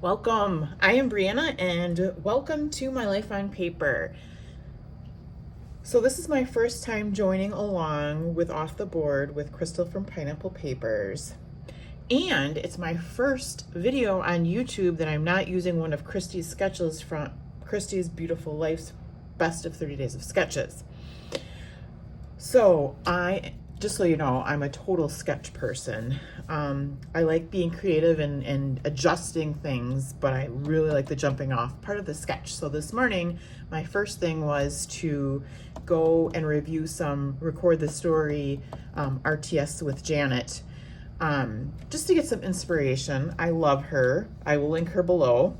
Welcome. I am Brianna and welcome to my life on paper. So this is my first time joining along with Off the Board with Crystal from Pineapple Papers. And it's my first video on YouTube that I'm not using one of Christy's sketches from Christy's Beautiful Life's Best of 30 Days of Sketches. So just so you know, I'm a total sketch person. I like being creative and adjusting things, but I really like the jumping off part of the sketch. So this morning, my first thing was to go and record the story RTS with Janet, just to get some inspiration. I love her. I will link her below.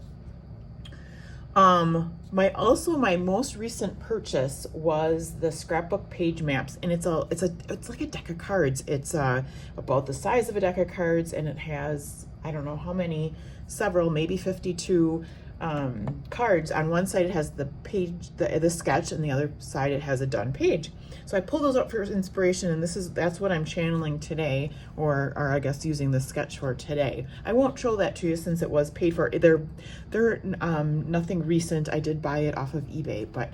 My most recent purchase was the scrapbook page maps, and it's like a deck of cards. It's about the size of a deck of cards, and it has, I don't know how many, several, maybe 52 cards. On one side it has the page, the sketch, and the other side it has a done page. So I pulled those up for inspiration, and that's what I'm channeling today, or I guess using the sketch for today. I won't show that to you since it was paid for. They're nothing recent. I did buy it off of eBay, but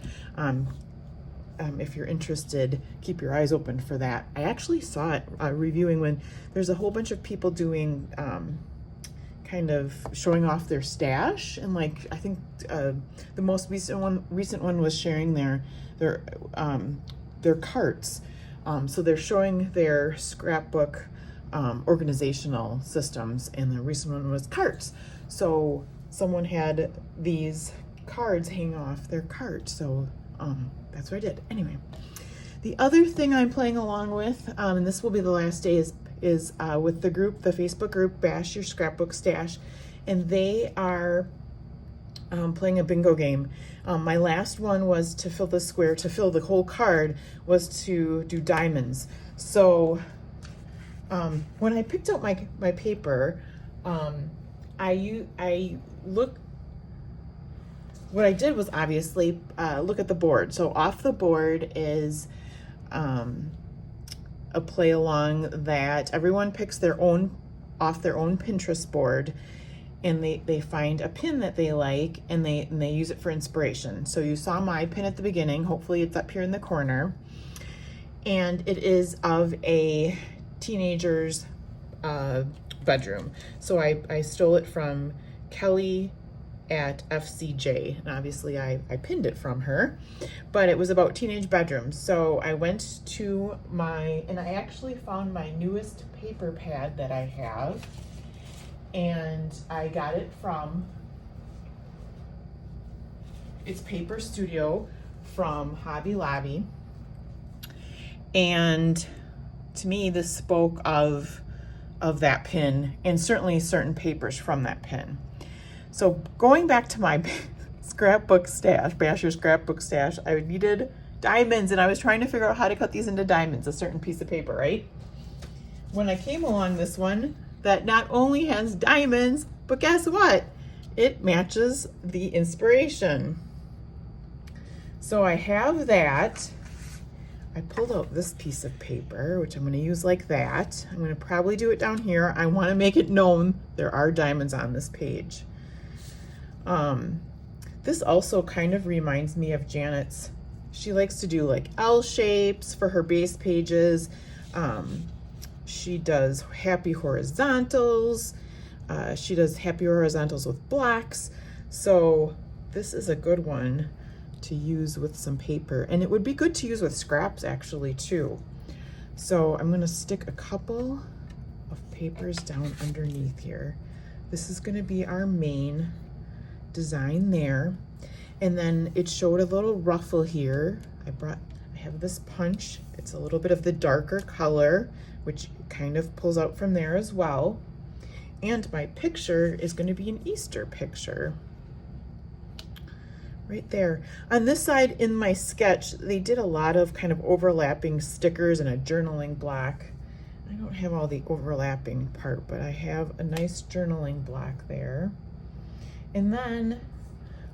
if you're interested, keep your eyes open for that. I actually saw it reviewing when there's a whole bunch of people doing kind of showing off their stash, and like I think the most recent one was sharing their carts. So they're showing their scrapbook organizational systems, and the recent one was carts. So someone had these cards hanging off their cart, so that's what I did. Anyway, the other thing I'm playing along with, and this will be the last day, is with the Facebook group Bash Your Scrapbook Stash, and they are playing a bingo game. My last one was to fill the square, to fill the whole card, was to do diamonds. So when I picked up my paper, what I did was obviously look at the board. So off the board is a play along that everyone picks off their own Pinterest board, and they find a pin that they like, and they use it for inspiration. So you saw my pin at the beginning. Hopefully it's up here in the corner, and it is of a teenager's bedroom. So I stole it from Kelly at FCJ, and obviously I pinned it from her, but it was about teenage bedrooms. So I went to and I actually found my newest paper pad that I have, and I got it from, it's Paper Studio from Hobby Lobby, and to me this spoke of that pin, and certainly certain papers from that pin. So going back to my scrapbook stash, Bash Your Scrapbook Stash, I needed diamonds, and I was trying to figure out how to cut these into diamonds, a certain piece of paper, right? When I came along this one that not only has diamonds, but guess what? It matches the inspiration. So I have that. I pulled out this piece of paper, which I'm going to use like that. I'm going to probably do it down here. I want to make it known there are diamonds on this page. This also kind of reminds me of Janet's. She likes to do like L shapes for her base pages. She does happy horizontals. She does happy horizontals with blocks. So this is a good one to use with some paper, and it would be good to use with scraps actually too. So I'm going to stick a couple of papers down underneath here. This is going to be our main design there, and then it showed a little ruffle here. I have this punch. It's a little bit of the darker color, which kind of pulls out from there as well. And my picture is going to be an Easter picture right there. On this side in my sketch, they did a lot of kind of overlapping stickers and a journaling block. I don't have all the overlapping part, but I have a nice journaling block there. And then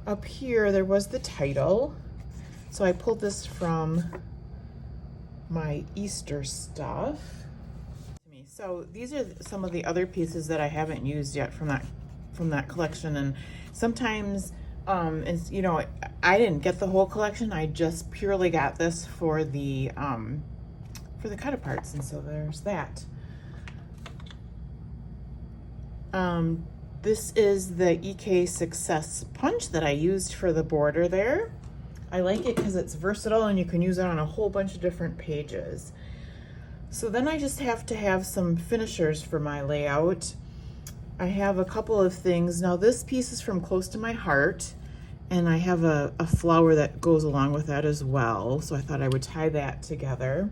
up here, there was the title. So I pulled this from my Easter stuff. So these are some of the other pieces that I haven't used yet from from that collection. And sometimes, and you know, I didn't get the whole collection. I just purely got this for the cut-aparts, and so there's that. This is the EK Success Punch that I used for the border there. I like it because it's versatile and you can use it on a whole bunch of different pages. So then I just have to have some finishers for my layout. I have a couple of things. Now this piece is from Close to My Heart, and I have a flower that goes along with that as well. So I thought I would tie that together.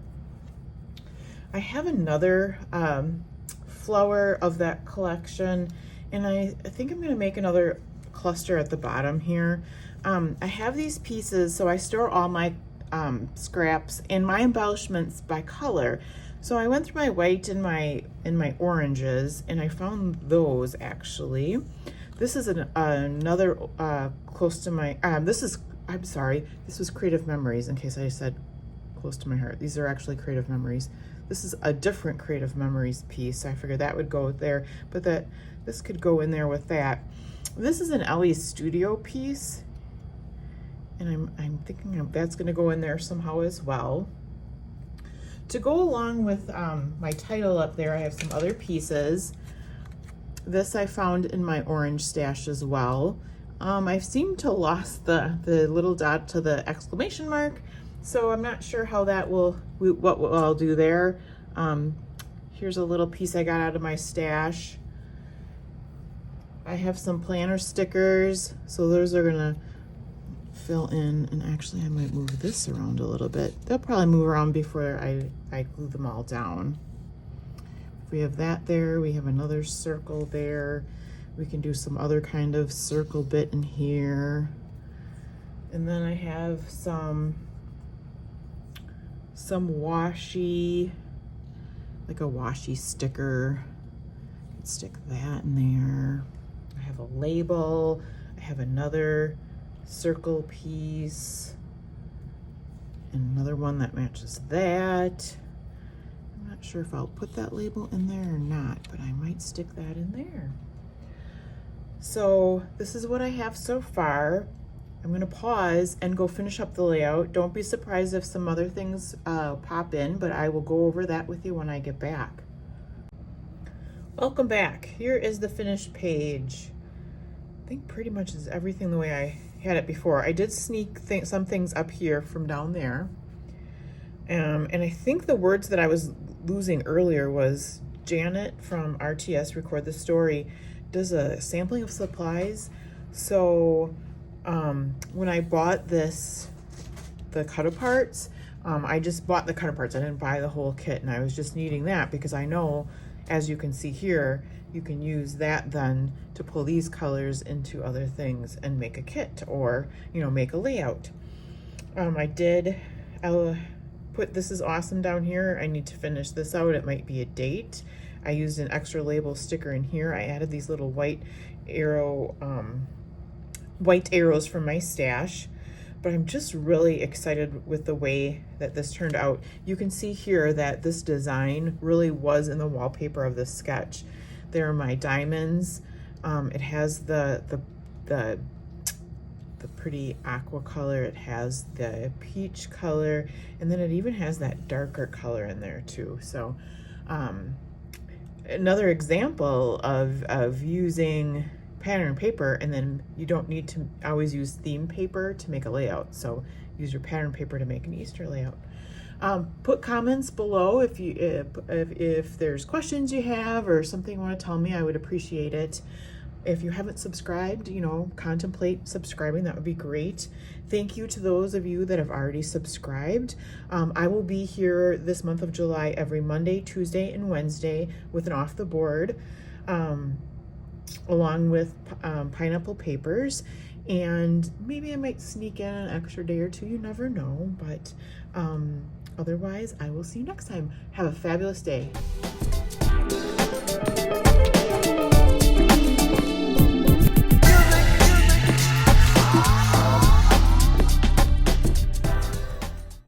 I have another flower of that collection, and I think I'm going to make another cluster at the bottom here. I have these pieces, so I store all my scraps and my embellishments by color. So I went through my white and my oranges, and I found those actually. This is another Close to My, I'm sorry, this was Creative Memories, in case I said Close to My Heart. These are actually Creative Memories. This is a different Creative Memories piece. So I figured that would go there, but this could go in there with that. This is an Ellie Studio piece, and I'm thinking that's going to go in there somehow as well. To go along with my title up there, I have some other pieces. This I found in my orange stash as well. I've seemed to lost the little dot to the exclamation mark, so I'm not sure how that what I'll do there. Here's a little piece I got out of my stash. I have some planner stickers, so those are gonna fill in, and actually I might move this around a little bit. They'll probably move around before I glue them all down. We have that there, we have another circle there. We can do some other kind of circle bit in here. And then I have some washi, like a washi sticker. Stick that in there. I have a label. I have another circle piece, and another one that matches that. I'm not sure if I'll put that label in there or not, but I might stick that in there. So this is what I have so far. I'm going to pause and go finish up the layout. Don't be surprised if some other things pop in, but I will go over that with you when I get back. Welcome back. Here is the finished page. I think pretty much is everything the way I had it before. I did sneak some things up here from down there. And I think the words that I was losing earlier was Janet from RTS Record the Story does a sampling of supplies. So when I bought the cut-aparts, I just bought the cut-aparts. I didn't buy the whole kit, and I was just needing that because I know, as you can see here, you can use that then to pull these colors into other things and make a kit, or, you know, make a layout. I'll put This Is Awesome down here. I need to finish this out. It might be a date. I used an extra label sticker in here. I added these little white arrows from my stash, but I'm just really excited with the way that this turned out. You can see here that this design really was in the wallpaper of this sketch. There are my diamonds. It has the pretty aqua color. It has the peach color, and then it even has that darker color in there too. So another example of using pattern paper, and then you don't need to always use theme paper to make a layout. So use your pattern paper to make an Easter layout. Put comments below if there's questions you have or something you want to tell me. I would appreciate it. If you haven't subscribed, you know, contemplate subscribing. That would be great. Thank you to those of you that have already subscribed. I will be here this month of July every Monday, Tuesday, and Wednesday with an off the board, along with pineapple papers, and maybe I might sneak in an extra day or two. You never know, but otherwise I will see you next time. Have a fabulous day.